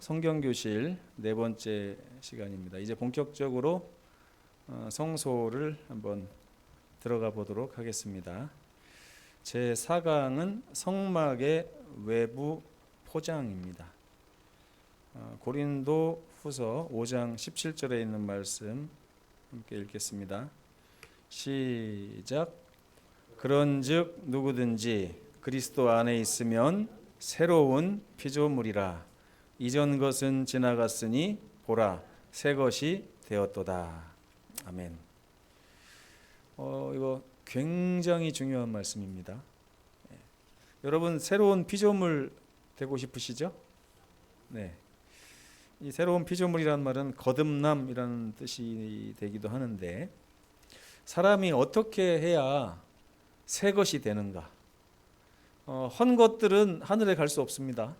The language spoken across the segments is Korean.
성경교실 네 번째 시간입니다. 이제 본격적으로 성소를 한번 들어가 보도록 하겠습니다. 제 4강은 성막의 외부 포장입니다. 고린도 후서 5장 17절에 있는 말씀 함께 읽겠습니다. 시작. 그런즉 누구든지 그리스도 안에 있으면 새로운 피조물이라. 이전 것은 지나갔으니 보라 새 것이 되었도다. 아멘. 이거 굉장히 중요한 말씀입니다. 여러분 새로운 피조물 되고 싶으시죠? 네. 이 새로운 피조물이라는 말은 거듭남이라는 뜻이 되기도 하는데, 사람이 어떻게 해야 새 것이 되는가? 헌 것들은 하늘에 갈 수 없습니다.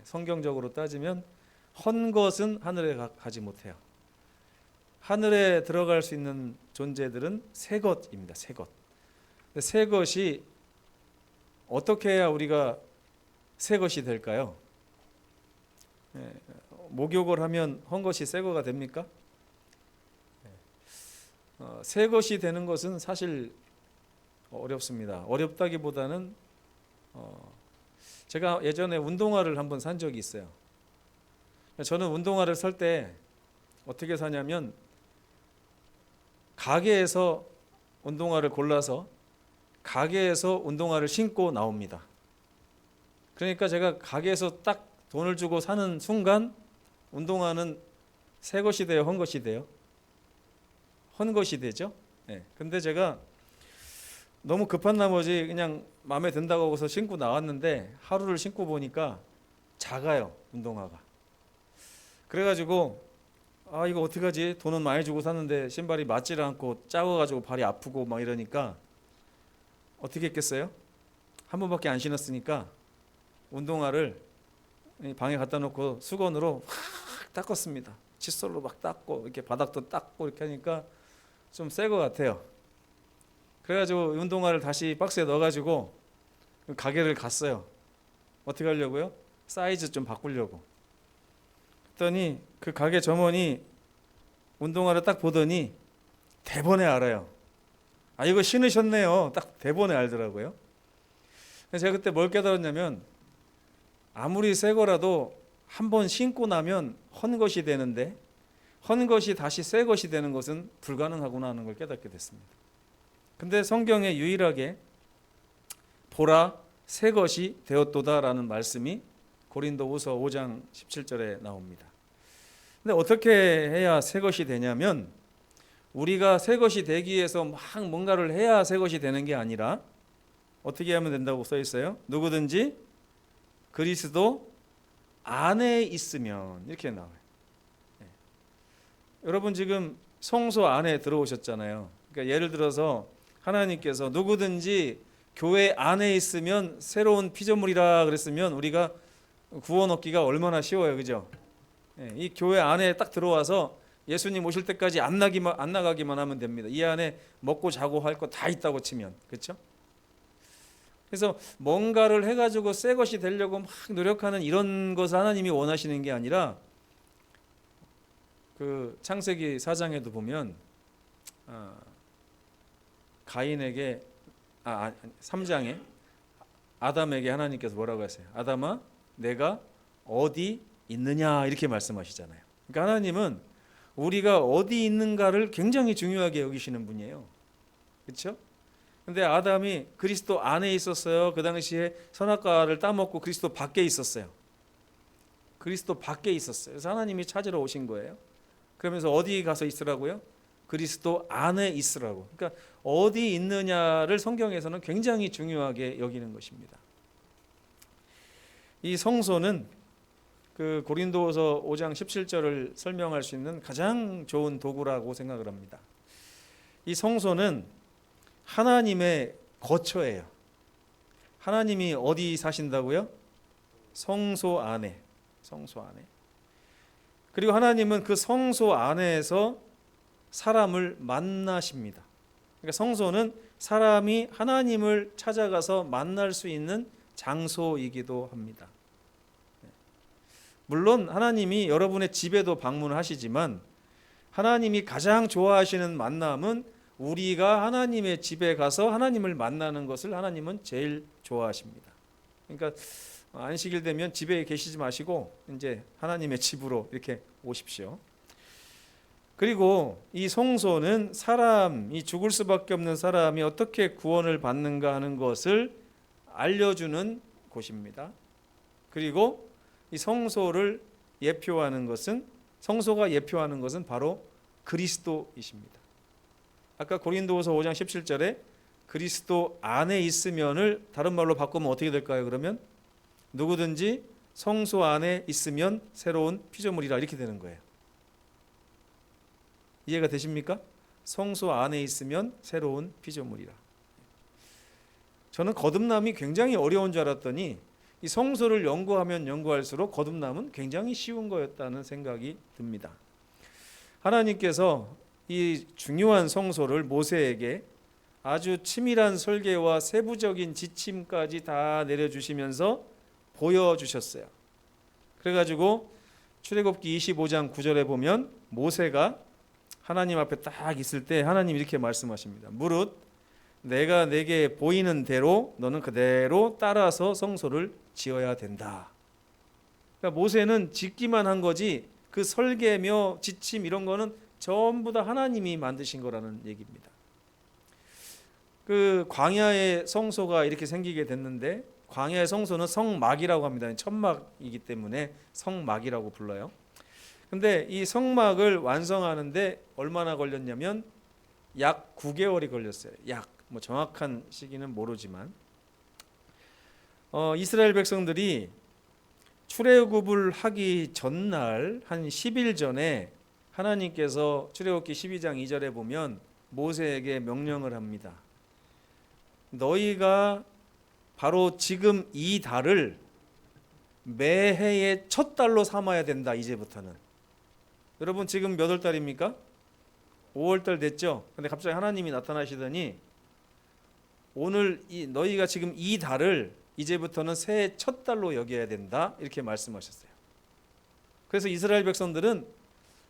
성경적으로 따지면 헌 것은 하늘에 가지 못해요. 하늘에 들어갈 수 있는 존재들은 새 것입니다. 새 것. 새 것이 어떻게 해야 우리가 새 것이 될까요? 목욕을 하면 헌 것이 새 거가 됩니까? 새 것이 되는 것은 사실 어렵습니다. 어렵다기보다는 제가 예전에 운동화를 한번 산 적이 있어요. 저는 운동화를 살 때 어떻게 사냐면 가게에서 운동화를 골라서 가게에서 운동화를 신고 나옵니다. 그러니까 제가 가게에서 딱 돈을 주고 사는 순간 운동화는 새 것이 돼요, 헌 것이 돼요? 헌 것이 되죠. 근데 제가 너무 급한 나머지 그냥 마음에 든다고 하고서 신고 나왔는데 하루를 신고 보니까 작아요, 운동화가. 그래가지고 이거 어떡하지? 돈은 많이 주고 샀는데 신발이 맞지를 않고 작아가지고 발이 아프고 막 이러니까 어떻게 했겠어요? 한 번밖에 안 신었으니까 운동화를 방에 갖다 놓고 수건으로 확 닦았습니다. 칫솔로 막 닦고 이렇게 바닥도 닦고 이렇게 하니까 좀 새 것 같아요. 그래가지고 운동화를 다시 박스에 넣어가지고 가게를 갔어요. 어떻게 하려고요? 사이즈 좀 바꾸려고. 그랬더니 그 가게 점원이 운동화를 딱 보더니 대번에 알아요. 이거 신으셨네요. 딱 대번에 알더라고요. 제가 그때 뭘 깨달았냐면, 아무리 새 거라도 한번 신고 나면 헌 것이 되는데 헌 것이 다시 새 것이 되는 것은 불가능하구나 하는 걸 깨닫게 됐습니다. 근데 성경에 유일하게 보라 새 것이 되었도다라는 말씀이 고린도후서 5장 17절에 나옵니다. 근데 어떻게 해야 새 것이 되냐면, 우리가 새 것이 되기 위해서 막 뭔가를 해야 새 것이 되는 게 아니라 어떻게 하면 된다고 써 있어요? 누구든지 그리스도 안에 있으면, 이렇게 나와요. 여러분 지금 성소 안에 들어오셨잖아요. 그러니까 예를 들어서 하나님께서 누구든지 교회 안에 있으면 새로운 피조물이라 그랬으면 우리가 구원 얻기가 얼마나 쉬워요, 그죠? 이 교회 안에 딱 들어와서 예수님 오실 때까지 안 나가기만 하면 됩니다. 이 안에 먹고 자고 할 거 다 있다고 치면, 그렇죠? 그래서 뭔가를 해가지고 새 것이 되려고 막 노력하는 이런 것을 하나님이 원하시는 게 아니라, 그 창세기 4장에도 보면 가인에게 3장에 아담에게 하나님께서 뭐라고 하세요? 아담아, 내가 어디 있느냐, 이렇게 말씀하시잖아요. 그러니까 하나님은 우리가 어디 있는가를 굉장히 중요하게 여기시는 분이에요. 그렇죠? 근데 아담이 그리스도 안에 있었어요. 그 당시에 선악과를 따먹고 그리스도 밖에 있었어요. 그리스도 밖에 있었어요. 그래서 하나님이 찾으러 오신 거예요. 그러면서 어디 가서 있으라고요? 그리스도 안에 있으라고. 그러니까 어디 있느냐를 성경에서는 굉장히 중요하게 여기는 것입니다. 이 성소는 그 고린도서 5장 17절을 설명할 수 있는 가장 좋은 도구라고 생각을 합니다. 이 성소는 하나님의 거처예요. 하나님이 어디 사신다고요? 성소 안에. 성소 안에. 그리고 하나님은 그 성소 안에서 사람을 만나십니다. 그러니까 성소는 사람이 하나님을 찾아가서 만날 수 있는 장소이기도 합니다. 물론 하나님이 여러분의 집에도 방문하시지만 하나님이 가장 좋아하시는 만남은 우리가 하나님의 집에 가서 하나님을 만나는 것을 하나님은 제일 좋아하십니다. 그러니까 안식일 되면 집에 계시지 마시고 이제 하나님의 집으로 이렇게 오십시오. 그리고 이 성소는 사람이 죽을 수밖에 없는 사람이 어떻게 구원을 받는가 하는 것을 알려주는 곳입니다. 그리고 이 성소를 예표하는 것은 성소가 예표하는 것은 바로 그리스도이십니다. 아까 고린도후서 5장 17절에 그리스도 안에 있으면을 다른 말로 바꾸면 어떻게 될까요? 그러면 누구든지 성소 안에 있으면 새로운 피조물이라 이렇게 되는 거예요. 이해가 되십니까? 성소 안에 있으면 새로운 피조물이라. 저는 거듭남이 굉장히 어려운 줄 알았더니 이 성소를 연구하면 연구할수록 거듭남은 굉장히 쉬운 거였다는 생각이 듭니다. 하나님께서 이 중요한 성소를 모세에게 아주 치밀한 설계와 세부적인 지침까지 다 내려주시면서 보여주셨어요. 그래가지고 출애굽기 25장 9절에 보면 모세가 하나님 앞에 딱 있을 때 하나님 이렇게 말씀하십니다. 무릇 내가 내게 보이는 대로 너는 그대로 따라서 성소를 지어야 된다. 그러니까 모세는 짓기만 한 거지 그 설계며 지침 이런 거는 전부 다 하나님이 만드신 거라는 얘기입니다. 그 광야의 성소가 이렇게 생기게 됐는데 광야의 성소는 성막이라고 합니다. 천막이기 때문에 성막이라고 불러요. 근데 이 성막을 완성하는데 얼마나 걸렸냐면 약 9개월이 걸렸어요. 뭐 정확한 시기는 모르지만 이스라엘 백성들이 출애굽을 하기 전날 한 10일 전에 하나님께서 출애굽기 12장 2절에 보면 모세에게 명령을 합니다. 너희가 바로 지금 이 달을 매해의 첫 달로 삼아야 된다. 이제부터는. 여러분 지금 몇 월 달입니까? 5월 달 됐죠? 근데 갑자기 하나님이 나타나시더니 오늘 너희가 지금 이 달을 이제부터는 새해 첫 달로 여겨야 된다. 이렇게 말씀하셨어요. 그래서 이스라엘 백성들은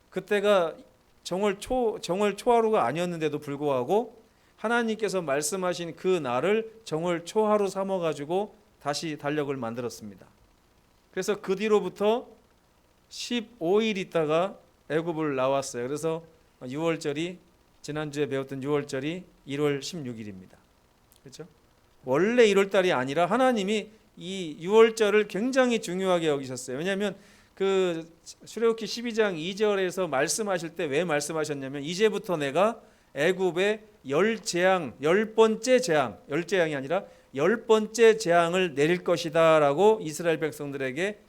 그때가 정월 초하루가 아니었는데도 불구하고 하나님께서 말씀하신 그 날을 정월 초하루 삼아 가지고 다시 달력을 만들었습니다. 그래서 그 뒤로부터 15일 있다가 애굽을 나왔어요. 그래서 6월절이 지난주에 배웠던 6월절이 1월 16일입니다. 그렇죠? 원래 1월 달이 아니라 하나님이 이 6월절을 굉장히 중요하게 여기셨어요. 왜냐하면 그 출애굽기 12장 2절에서 말씀하실 때 왜 말씀하셨냐면 이제부터 내가 애굽에 열 번째 재앙이 아니라 10번째 재앙을 내릴 것이다라고 이스라엘 백성들에게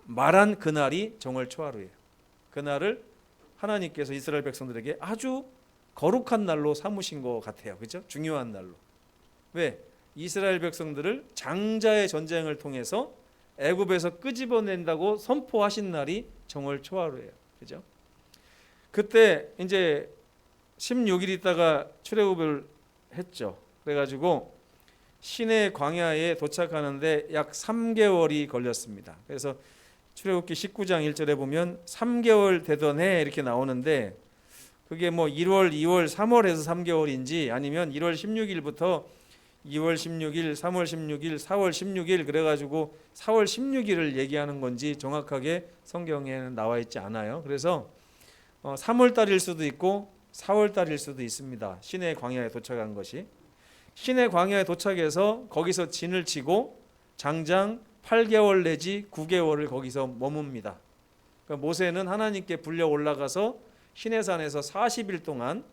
말한 그날이 정월 초하루예요. 그날을 하나님께서 이스라엘 백성들에게 아주 거룩한 날로 삼으신 것 같아요. 그렇죠? 중요한 날로. 왜? 이스라엘 백성들을 장자의 전쟁을 통해서 애굽에서 끄집어낸다고 선포하신 날이 정월 초하루예요. 그렇죠? 그때 이제 16일 있다가 출애굽을 했죠. 그래가지고 시내 광야에 도착하는데 약 3개월이 걸렸습니다. 그래서 출애굽기 19장 1절에 보면 3개월 되던 해 이렇게 나오는데 그게 뭐 1월, 2월, 3월에서 3개월인지 아니면 1월 16일부터 2월 16일, 3월 16일, 4월 16일 그래가지고 4월 16일을 얘기하는 건지 정확하게 성경에는 나와 있지 않아요. 그래서 3월 달일 수도 있고 4월 달일 수도 있습니다. 시내 광야에 도착한 것이. 시내 광야에 도착해서 거기서 진을 치고 장장 8개월 내지 9개월을 거기서 머뭅니다. 그러니까 모세는 하나님께 불려 올라가서 시내산에서 40일 동안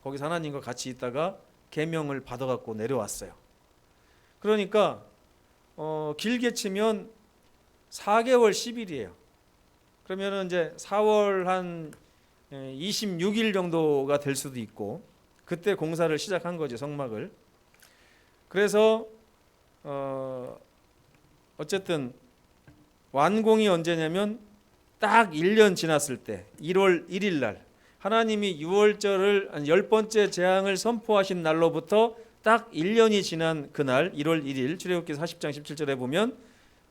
거기서 하나님과 같이 있다가 계명을 받아갖고 내려왔어요. 그러니까 길게 치면 4개월 10일이에요. 그러면은 이제 4월 한 26일 정도가 될 수도 있고 그때 공사를 시작한 거죠, 성막을. 그래서 어쨌든 완공이 언제냐면 딱 1년 지났을 때 1월 1일 날 하나님이 6월절을 10번째 재앙을 선포하신 날로부터 딱 1년이 지난 그날 1월 1일 출애굽기 40장 17절에 보면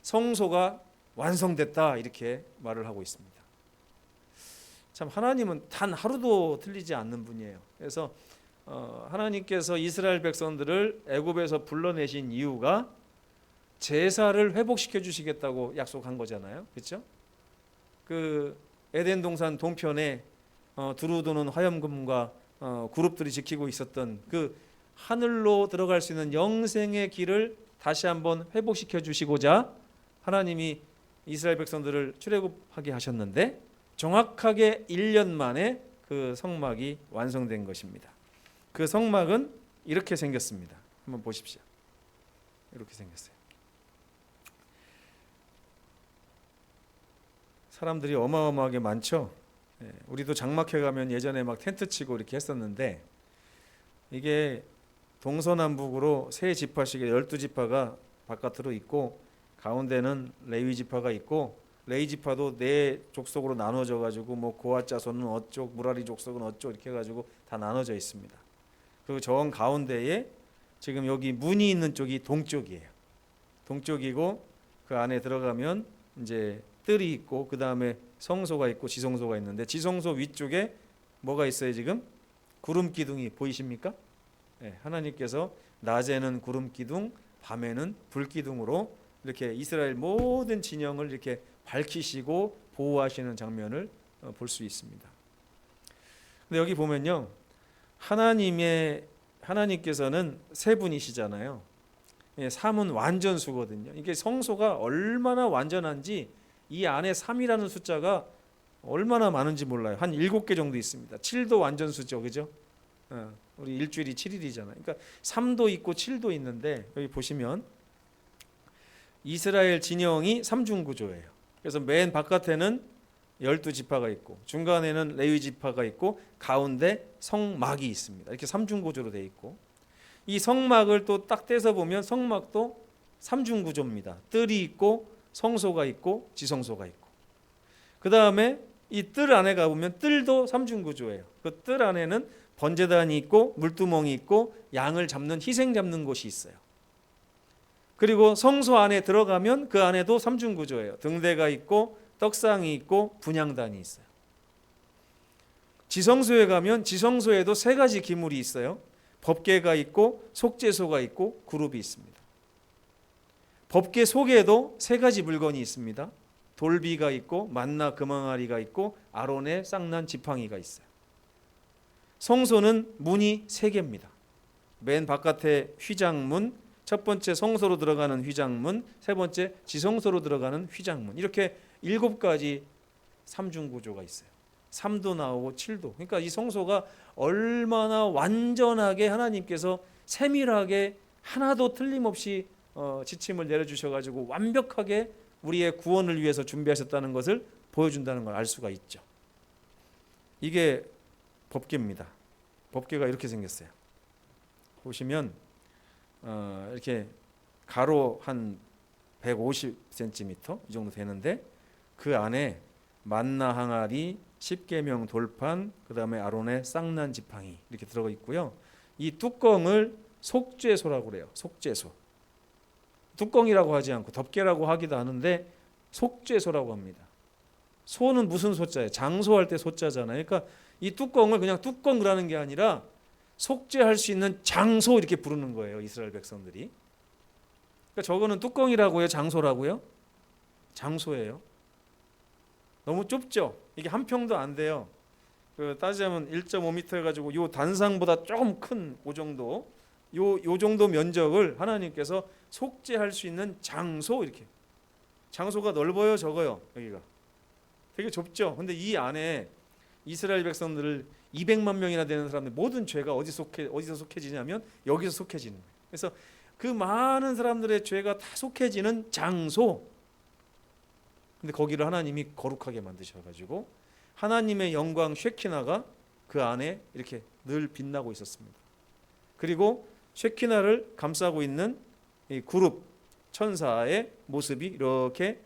성소가 완성됐다 이렇게 말을 하고 있습니다. 참 하나님은 단 하루도 틀리지 않는 분이에요. 그래서 하나님께서 이스라엘 백성들을 애굽에서 불러내신 이유가 제사를 회복시켜 주시겠다고 약속한 거잖아요. 그렇죠? 그 에덴 동산 동편에 두루 도는 화염금과 그룹들이 지키고 있었던 그 하늘로 들어갈 수 있는 영생의 길을 다시 한번 회복시켜 주시고자 하나님이 이스라엘 백성들을 출애굽하게 하셨는데 정확하게 1년 만에 그 성막이 완성된 것입니다. 그 성막은 이렇게 생겼습니다. 한번 보십시오. 이렇게 생겼어요. 사람들이 어마어마하게 많죠. 우리도 장막회 가면 예전에 막 텐트 치고 이렇게 했었는데 이게 동서남북으로 세 지파씩의 12지파가 바깥으로 있고 가운데는 레위 지파가 있고 레위 지파도 네 족속으로 나눠져 가지고 뭐 고앗 자손은 어쪽, 무라리 족속은 어쪽 이렇게 해 가지고 다 나눠져 있습니다. 그리고 정 가운데에 지금 여기 문이 있는 쪽이 동쪽이에요. 동쪽이고 그 안에 들어가면 이제 뜰이 있고 그 다음에 성소가 있고 지성소가 있는데 지성소 위쪽에 뭐가 있어요 지금? 구름 기둥이 보이십니까? 네, 하나님께서 낮에는 구름 기둥, 밤에는 불 기둥으로 이렇게 이스라엘 모든 진영을 이렇게 밝히시고 보호하시는 장면을 볼 수 있습니다. 근데 여기 보면요, 하나님께서는 세 분이시잖아요. 삼은 완전수거든요. 이게 성소가 얼마나 완전한지 이 안에 3이라는 숫자가 얼마나 많은지 몰라요. 한 7개 정도 있습니다. 7도 완전수죠, 그죠? 우리 일주일이 7일이잖아요. 그러니까 3도 있고 7도 있는데 여기 보시면 이스라엘 진영이 3중 구조예요. 그래서 맨 바깥에는 12지파가 있고 중간에는 레위 지파가 있고 가운데 성막이 있습니다. 이렇게 3중 구조로 되어 있고 이 성막을 또 딱 떼서 보면 성막도 3중 구조입니다. 뜰이 있고 성소가 있고 지성소가 있고 그 다음에 이 뜰 안에 가보면 뜰도 3중 구조예요. 그 뜰 안에는 번제단이 있고 물두멍이 있고 양을 잡는 희생 잡는 곳이 있어요. 그리고 성소 안에 들어가면 그 안에도 3중 구조예요. 등대가 있고 떡상이 있고 분향단이 있어요. 지성소에 가면 지성소에도 세 가지 기물이 있어요. 법궤가 있고 속죄소가 있고 그룹이 있습니다. 법궤 속에도 세 가지 물건이 있습니다. 돌비가 있고 만나 금항아리가 있고 아론의 쌍난 지팡이가 있어요. 성소는 문이 세 개입니다. 맨 바깥에 휘장문, 첫 번째 성소로 들어가는 휘장문, 세 번째 지성소로 들어가는 휘장문, 이렇게 7가지 3중 구조가 있어요. 3도 나오고 7도. 그러니까 이 성소가 얼마나 완전하게 하나님께서 세밀하게 하나도 틀림없이 지침을 내려주셔가지고 완벽하게 우리의 구원을 위해서 준비하셨다는 것을 보여준다는 걸 알 수가 있죠. 이게 법궤입니다. 법궤가 이렇게 생겼어요. 보시면 이렇게 가로 한 150cm 이 정도 되는데 그 안에 만나 항아리, 십계명 돌판, 그 다음에 아론의 쌍난 지팡이 이렇게 들어가 있고요. 이 뚜껑을 속죄소라고 그래요. 속죄소. 뚜껑이라고 하지 않고 덮개라고 하기도 하는데 속죄소라고 합니다. 소는 무슨 소자예요? 장소할 때 소자잖아요. 그러니까 이 뚜껑을 그냥 뚜껑이라는 게 아니라 속죄할 수 있는 장소 이렇게 부르는 거예요. 이스라엘 백성들이. 그러니까 저거는 뚜껑이라고요? 장소라고요? 장소예요. 너무 좁죠? 이게 한 평도 안 돼요. 따지자면 1.5m 해가지고 요 단상보다 조금 큰 그 정도, 요 정도 면적을 하나님께서 속죄할 수 있는 장소 이렇게. 장소가 넓어요, 적어요? 여기가 되게 좁죠. 근데 이 안에 이스라엘 백성들을 200만 명이나 되는 사람들 모든 죄가 어디서 속해지냐면 여기서 속해지는 거예요. 그래서 그 많은 사람들의 죄가 다 속해지는 장소. 근데 거기를 하나님이 거룩하게 만드셔가지고 하나님의 영광 쉐키나가 그 안에 이렇게 늘 빛나고 있었습니다. 그리고 쉐키나를 감싸고 있는 이 그룹 천사의 모습이 이렇게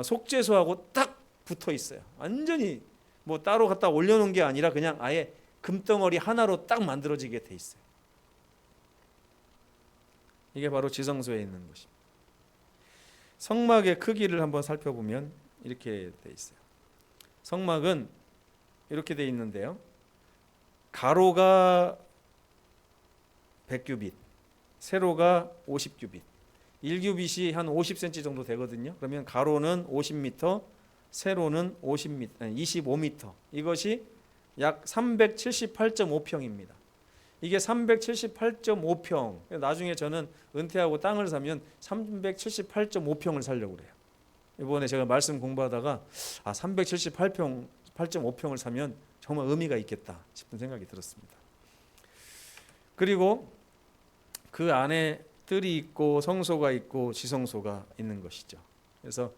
속죄소하고 딱 붙어 있어요. 완전히 뭐 따로 갖다 올려놓은 게 아니라 그냥 아예 금덩어리 하나로 딱 만들어지게 돼 있어요. 이게 바로 지성소에 있는 것입니다. 성막의 크기를 한번 살펴보면 이렇게 돼 있어요. 성막은 이렇게 돼 있는데요. 가로가 100규빗, 세로가 50규빗. 1규빗이 한 50cm 정도 되거든요. 그러면 가로는 50m, 세로는 50m, 아니 25m. 이것이 약 378.5평입니다. 이게 378.5평. 나중에 저는 은퇴하고 땅을 사면 378.5평을 살려고 그래요. 이번에 제가 말씀 공부하다가 378.5평을 사면 정말 의미가 있겠다 싶은 생각이 들었습니다. 그리고 그 안에 뜰이 있고 성소가 있고 지성소가 있는 것이죠. 그래서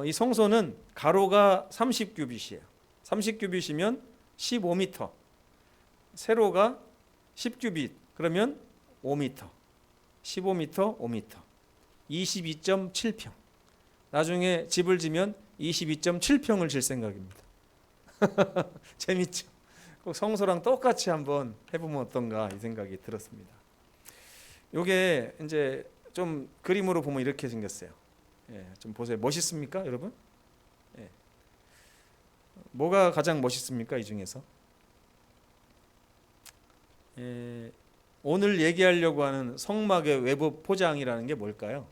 이 성소는 가로가 30규빗이에요. 30규빗이면 15m, 세로가 10규빗, 그러면 5m, 15m, 5m, 22.7평. 나중에 집을 지면 22.7평을 질 생각입니다. 재밌죠? 꼭 성소랑 똑같이 한번 해보면 어떤가 이 생각이 들었습니다. 요게 이제 좀 그림으로 보면 이렇게 생겼어요. 예, 좀 보세요. 멋있습니까, 여러분? 예. 뭐가 가장 멋있습니까, 이 중에서? 예, 오늘 얘기하려고 하는 성막의 외부 포장이라는 게 뭘까요?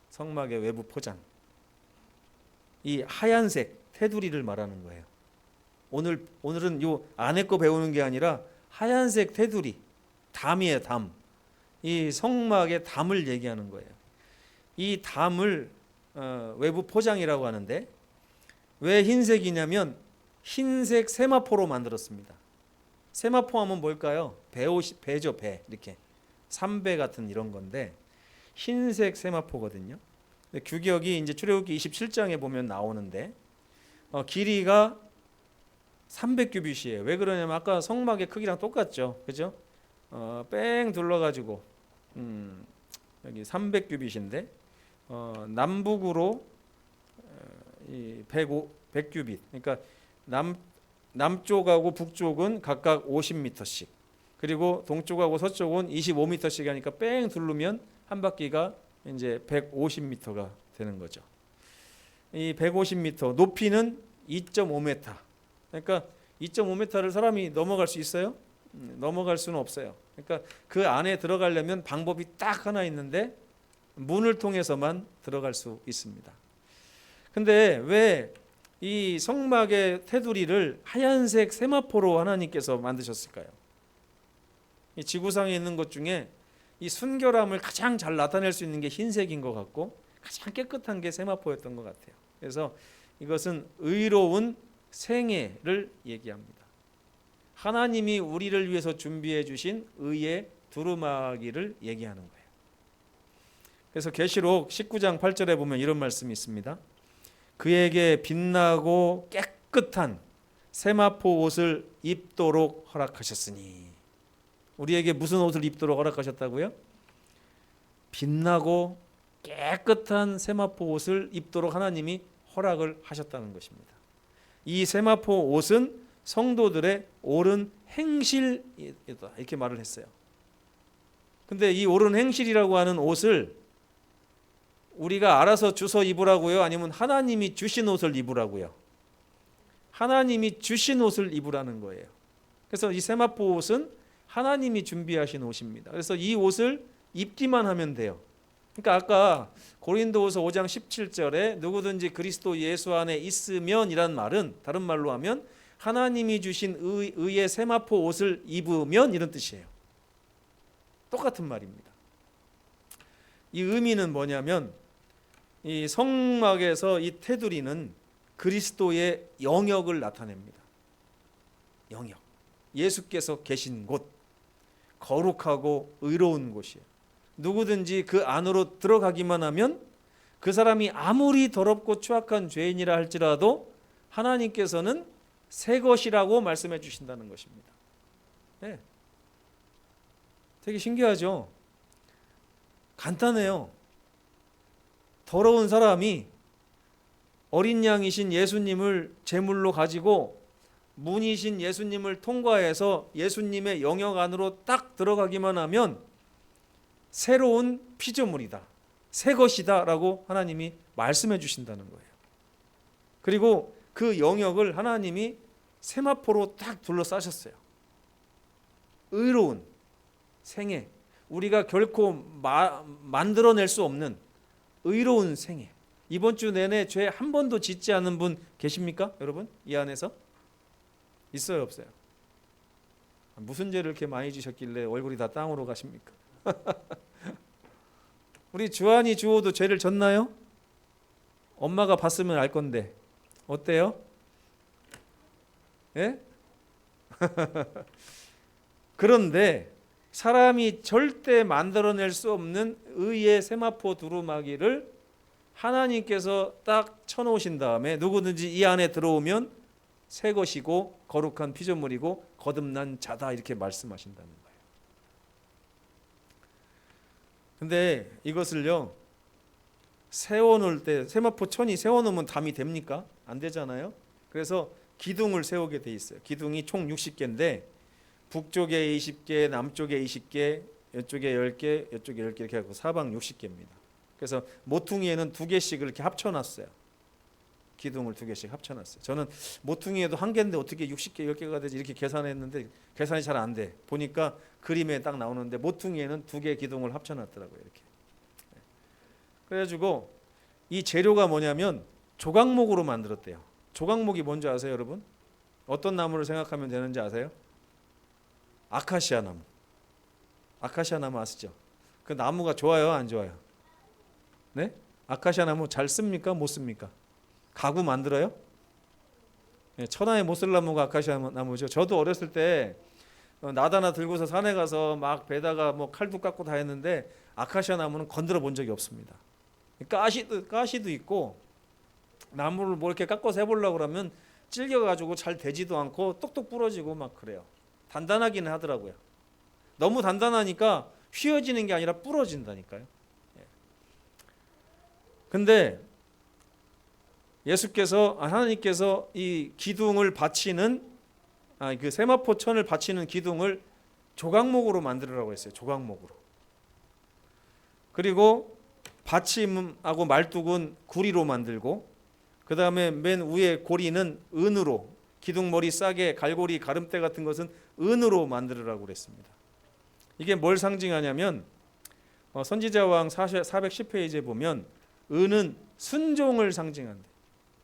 성막의 외부 포장. 이 하얀색 테두리를 말하는 거예요. 오늘은 요 안에 거 배우는 게 아니라 하얀색 테두리, 담이에요, 담. 이 성막의 담을 얘기하는 거예요. 이 담을 외부 포장이라고 하는데 왜 흰색이냐면 흰색 세마포로 만들었습니다. 세마포 하면 뭘까요? 배죠, 배. 이렇게 삼배 같은 이런 건데 흰색 세마포거든요. 규격이 이제 출애굽기 27장에 보면 나오는데 길이가 300규빗이에요. 왜 그러냐면 아까 성막의 크기랑 똑같죠, 그죠? 뺑 둘러가지고 여기 300규빗인데 남북으로 이 100규빗. 그러니까 남쪽하고 북쪽은 각각 50m씩. 그리고 동쪽하고 서쪽은 25m씩 하니까 뺑 둘르면 한 바퀴가 이제 150m가 되는 거죠. 이 150m 높이는 2.5m. 그러니까 2.5m를 사람이 넘어갈 수 있어요? 넘어갈 수는 없어요. 그러니까 그 안에 들어가려면 방법이 딱 하나 있는데 문을 통해서만 들어갈 수 있습니다. 근데 왜 이 성막의 테두리를 하얀색 세마포로 하나님께서 만드셨을까요? 이 지구상에 있는 것 중에 이 순결함을 가장 잘 나타낼 수 있는 게 흰색인 것 같고 가장 깨끗한 게 세마포였던 것 같아요. 그래서 이것은 의로운 생애를 얘기합니다. 하나님이 우리를 위해서 준비해 주신 의의 두루마기를 얘기하는 거예요. 그래서 계시록 19장 8절에 보면 이런 말씀이 있습니다. 그에게 빛나고 깨끗한 세마포 옷을 입도록 허락하셨으니. 우리에게 무슨 옷을 입도록 허락하셨다고요? 빛나고 깨끗한 세마포 옷을 입도록 하나님이 허락을 하셨다는 것입니다. 이 세마포 옷은 성도들의 옳은 행실이다 이렇게 말을 했어요. 근데 이 옳은 행실이라고 하는 옷을 우리가 알아서 주워 입으라고요? 아니면 하나님이 주신 옷을 입으라고요? 하나님이 주신 옷을 입으라는 거예요. 그래서 이 세마포 옷은 하나님이 준비하신 옷입니다. 그래서 이 옷을 입기만 하면 돼요. 그러니까 아까 고린도후서 5장 17절에 누구든지 그리스도 예수 안에 있으면 이란 말은 다른 말로 하면 하나님이 주신 의의 세마포 옷을 입으면 이런 뜻이에요. 똑같은 말입니다. 이 의미는 뭐냐면 이 성막에서 이 테두리는 그리스도의 영역을 나타냅니다. 영역. 예수께서 계신 곳. 거룩하고 의로운 곳이에요. 누구든지 그 안으로 들어가기만 하면 그 사람이 아무리 더럽고 추악한 죄인이라 할지라도 하나님께서는 새 것이라고 말씀해 주신다는 것입니다. 네. 되게 신기하죠? 간단해요. 더러운 사람이 어린 양이신 예수님을 제물로 가지고 문이신 예수님을 통과해서 예수님의 영역 안으로 딱 들어가기만 하면 새로운 피조물이다. 새 것이다라고 하나님이 말씀해 주신다는 거예요. 그리고 그 영역을 하나님이 세마포로 딱 둘러싸셨어요. 의로운 생애, 우리가 결코 만들어낼 수 없는 의로운 생애. 이번 주 내내 죄 한 번도 짓지 않은 분 계십니까? 여러분 이 안에서? 있어요 없어요? 무슨 죄를 이렇게 많이 지셨길래 얼굴이 다 땅으로 가십니까? 우리 주한이 주호도 죄를 졌나요? 엄마가 봤으면 알 건데 어때요? 예? 그런데 사람이 절대 만들어낼 수 없는 의의 세마포 두루마기를 하나님께서 딱 쳐놓으신 다음에 누구든지 이 안에 들어오면 새 것이고 거룩한 피조물이고 거듭난 자다 이렇게 말씀하신다는 거예요. 근데 이것을요 세워놓을 때 세마포 천이 세워놓으면 담이 됩니까? 안 되잖아요. 그래서 기둥을 세우게 돼 있어요. 기둥이 총 60개인데 북쪽에 20개, 남쪽에 20개, 이쪽에 10개, 이쪽에 10개 이렇게 하고 사방 60개입니다. 그래서 모퉁이에는 2개씩 이렇게 합쳐놨어요. 기둥을 2개씩 합쳐놨어요. 저는 모퉁이에도 1개인데 어떻게 60개, 10개가 되지 이렇게 계산했는데 계산이 잘 안 돼. 보니까 그림에 딱 나오는데 모퉁이에는 2개 기둥을 합쳐놨더라고요. 이렇게. 그래가지고 이 재료가 뭐냐면 조각목으로 만들었대요. 조각목이 뭔지 아세요, 여러분? 어떤 나무를 생각하면 되는지 아세요? 아카시아 나무. 아카시아 나무 아시죠? 그 나무가 좋아요, 안 좋아요? 네? 아카시아 나무 잘 씁니까? 못 씁니까? 가구 만들어요? 네, 천하의 못 쓸 나무가 아카시아 나무죠. 저도 어렸을 때 나다나 들고서 산에 가서 막 배다가 뭐 칼도 깎고 다 했는데 아카시아 나무는 건드려 본 적이 없습니다. 가시도 있고 나무를 뭐 이렇게 깎아서 해보려고 그러면 찔겨가지고 잘 되지도 않고 똑똑 부러지고 막 그래요. 단단하기는 하더라고요. 너무 단단하니까 휘어지는 게 아니라 부러진다니까요. 근데 하나님께서 이 기둥을 받치는 그 세마포천을 받치는 기둥을 조각목으로 만들으라고 했어요. 조각목으로. 그리고 받침하고 말뚝은 구리로 만들고 그 다음에 맨 위에 고리는 은으로 기둥머리 싸개 갈고리 가름대 같은 것은 은으로 만들으라고 그랬습니다. 이게 뭘 상징하냐면 선지자왕 410페이지에 보면 은은 순종을 상징한대.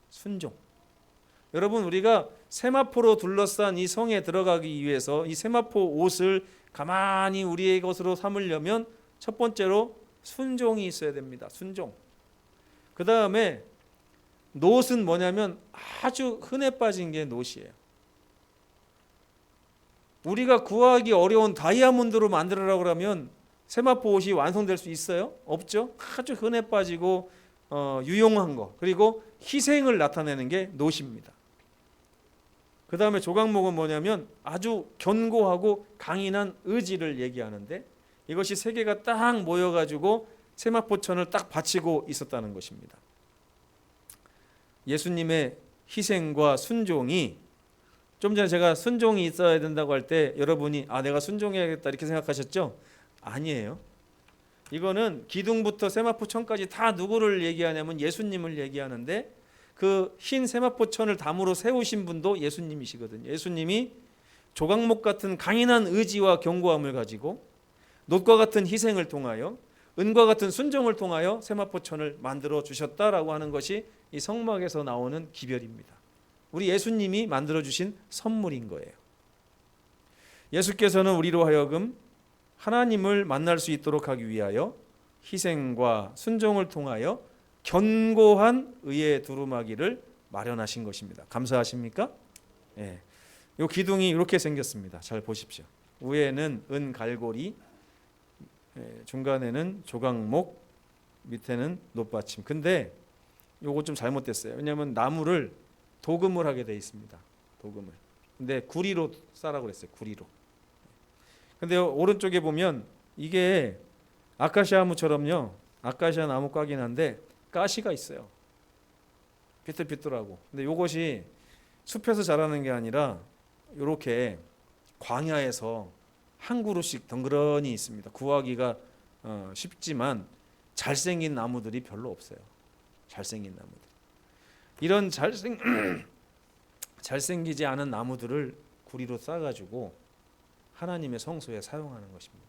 순종. 여러분 우리가 세마포로 둘러싼 이 성에 들어가기 위해서 이 세마포 옷을 가만히 우리의 것으로 삼으려면 첫 번째로 순종이 있어야 됩니다. 순종. 그 다음에 놋은 뭐냐면 아주 흔해 빠진 게 놋이에요. 우리가 구하기 어려운 다이아몬드로 만들으라고 그러면 세마포 옷이 완성될 수 있어요? 없죠. 아주 흔해 빠지고 유용한 거 그리고 희생을 나타내는 게 놋입니다. 그 다음에 조각목은 뭐냐면 아주 견고하고 강인한 의지를 얘기하는데 이것이 세 개가 딱 모여가지고 세마포천을 딱 받치고 있었다는 것입니다. 예수님의 희생과 순종이 좀 전에 제가 순종이 있어야 된다고 할 때 여러분이 내가 순종해야겠다 이렇게 생각하셨죠? 아니에요. 이거는 기둥부터 세마포천까지 다 누구를 얘기하냐면 예수님을 얘기하는데 그 흰 세마포천을 담으로 세우신 분도 예수님이시거든요. 예수님이 조각목 같은 강인한 의지와 견고함을 가지고 놋과 같은 희생을 통하여 은과 같은 순종을 통하여 세마포천을 만들어 주셨다라고 하는 것이 이 성막에서 나오는 기별입니다. 우리 예수님이 만들어 주신 선물인 거예요. 예수께서는 우리로 하여금 하나님을 만날 수 있도록 하기 위하여 희생과 순종을 통하여 견고한 의의 두루마기를 마련하신 것입니다. 감사하십니까? 예. 이 기둥이 이렇게 생겼습니다. 잘 보십시오. 위에는 은 갈고리, 중간에는 조각목, 밑에는 놋받침. 근데 요거 좀 잘못됐어요. 왜냐하면 나무를 도금을 하게 돼 있습니다. 도금을. 근데 구리로 싸라고 그랬어요. 구리로. 근데 오른쪽에 보면 이게 아카시아 나무처럼요. 아카시아 나무 과긴 한데 가시가 있어요. 비뚤비뚤하고. 근데 이것이 숲에서 자라는 게 아니라 이렇게 광야에서 한 그루씩 덩그러니 있습니다. 구하기가 쉽지만 잘생긴 나무들이 별로 없어요. 잘생긴 나무들. 이런 잘생기지 않은 나무들을 구리로 싸가지고 하나님의 성소에 사용하는 것입니다.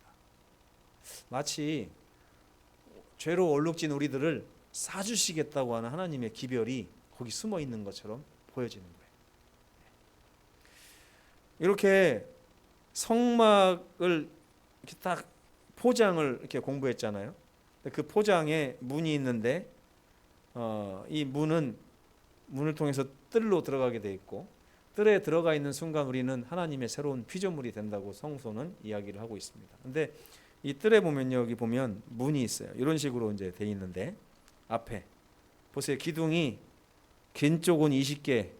마치 죄로 얼룩진 우리들을 싸주시겠다고 하는 하나님의 기별이 거기 숨어 있는 것처럼 보여지는 거예요. 이렇게 성막을 이렇게 딱 포장을 이렇게 공부했잖아요. 그 포장에 문이 있는데 이 문을 통해서 뜰로 들어가게 돼 있고, 뜰에 들어가 있는 순간 우리는 하나님의 새로운 피조물이 된다고 성소는 이야기를 하고 있습니다. 근데 이 뜰에 보면요, 여기 보면 문이 있어요. 이런 식으로 이제 돼 있는데 앞에 보세요. 기둥이 긴 쪽은 20개,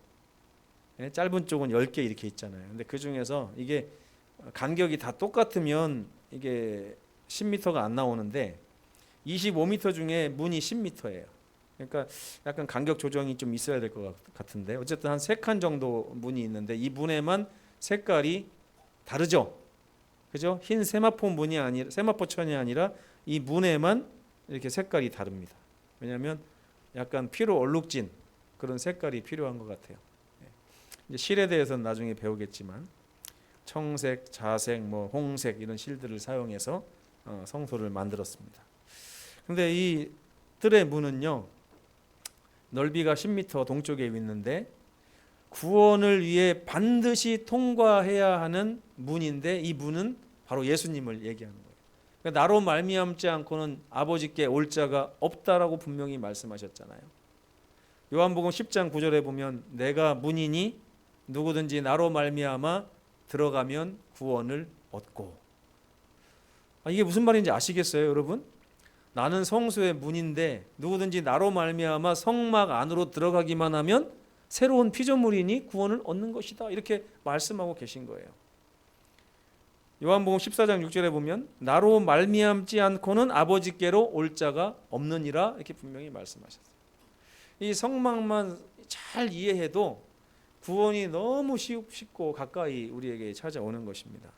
짧은 쪽은 10개 이렇게 있잖아요. 근데 그 중에서 이게 간격이 다 똑같으면 이게 10m가 안 나오는데 25m 중에 문이 10m예요. 그러니까 약간 간격 조정이 좀 있어야 될 것 같은데, 어쨌든 한 3칸 정도 문이 있는데 이 문에만 색깔이 다르죠. 그죠? 흰 세마포천이 아니라 이 문에만 이렇게 색깔이 다릅니다. 왜냐하면 약간 피로 얼룩진 그런 색깔이 필요한 것 같아요. 이제 실에 대해서는 나중에 배우겠지만 청색, 자색, 홍색 이런 실들을 사용해서 성소를 만들었습니다. 근데 이 뜰의 문은요, 넓이가 10m 동쪽에 있는데 구원을 위해 반드시 통과해야 하는 문인데, 이 문은 바로 예수님을 얘기하는 거예요. 그러니까 나로 말미암지 않고는 아버지께 올 자가 없다라고 분명히 말씀하셨잖아요. 요한복음 10장 9절에 보면 내가 문이니 누구든지 나로 말미암아 들어가면 구원을 얻고. 이게 무슨 말인지 아시겠어요, 여러분? 나는 성소의 문인데 누구든지 나로 말미암아 성막 안으로 들어가기만 하면 새로운 피조물이니 구원을 얻는 것이다, 이렇게 말씀하고 계신 거예요. 요한복음 14장 6절에 보면 나로 말미암지 않고는 아버지께로 올 자가 없느니라, 이렇게 분명히 말씀하셨어요. 이 성막만 잘 이해해도 구원이 너무 쉽고 가까이 우리에게 찾아오는 것입니다.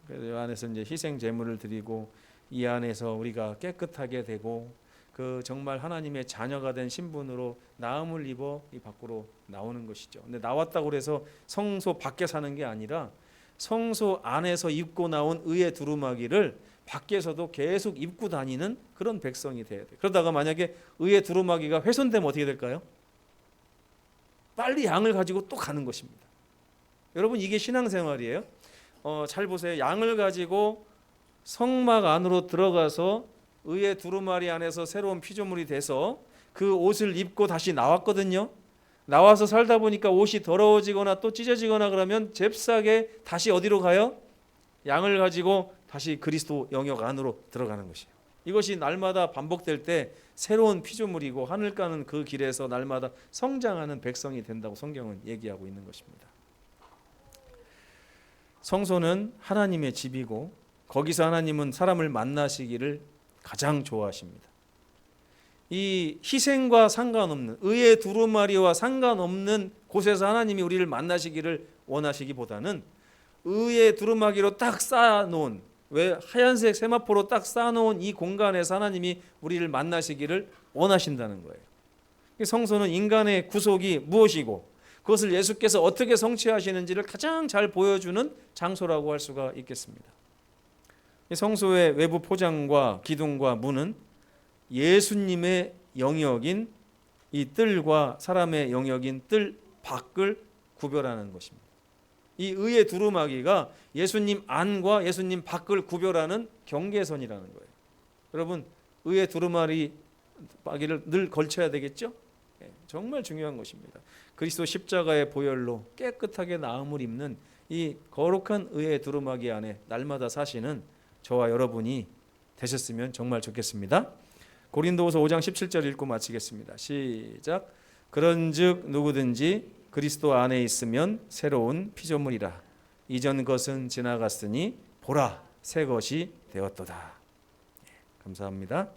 그래서 이 안에서 이제 희생 제물을 드리고 이 안에서 우리가 깨끗하게 되고 그 정말 하나님의 자녀가 된 신분으로 나음을 입어 이 밖으로 나오는 것이죠. 근데 나왔다고 해서 성소 밖에 사는 게 아니라 성소 안에서 입고 나온 의의 두루마기를 밖에서도 계속 입고 다니는 그런 백성이 돼야 돼요. 그러다가 만약에 의의 두루마기가 훼손되면 어떻게 될까요? 빨리 양을 가지고 또 가는 것입니다. 여러분, 이게 신앙생활이에요. 잘 보세요. 양을 가지고 성막 안으로 들어가서 의의 두루마리 안에서 새로운 피조물이 돼서 그 옷을 입고 다시 나왔거든요. 나와서 살다 보니까 옷이 더러워지거나 또 찢어지거나 그러면 잽싸게 다시 어디로 가요? 양을 가지고 다시 그리스도 영역 안으로 들어가는 것이에요. 이것이 날마다 반복될 때 새로운 피조물이고 하늘 가는 그 길에서 날마다 성장하는 백성이 된다고 성경은 얘기하고 있는 것입니다. 성소는 하나님의 집이고 거기서 하나님은 사람을 만나시기를 가장 좋아하십니다. 이 희생과 상관없는 의의 두루마리와 상관없는 곳에서 하나님이 우리를 만나시기를 원하시기보다는 의의 두루마기로 딱 쌓아놓은, 왜 하얀색 세마포로 딱 쌓아놓은 이 공간에서 하나님이 우리를 만나시기를 원하신다는 거예요. 성소는 인간의 구속이 무엇이고 그것을 예수께서 어떻게 성취하시는지를 가장 잘 보여주는 장소라고 할 수가 있겠습니다. 성소의 외부 포장과 기둥과 문은 예수님의 영역인 이 뜰과 사람의 영역인 뜰 밖을 구별하는 것입니다. 이 의의 두루마기가 예수님 안과 예수님 밖을 구별하는 경계선이라는 거예요. 여러분, 의의 두루마기를 늘 걸쳐야 되겠죠? 정말 중요한 것입니다. 그리스도 십자가의 보혈로 깨끗하게 나음을 입는 이 거룩한 의의 두루마기 안에 날마다 사시는 저와 여러분이 되셨으면 정말 좋겠습니다. 고린도후서 5장 17절 읽고 마치겠습니다. 시작. 그런즉 누구든지 그리스도 안에 있으면 새로운 피조물이라. 이전 것은 지나갔으니 보라 새 것이 되었도다. 감사합니다.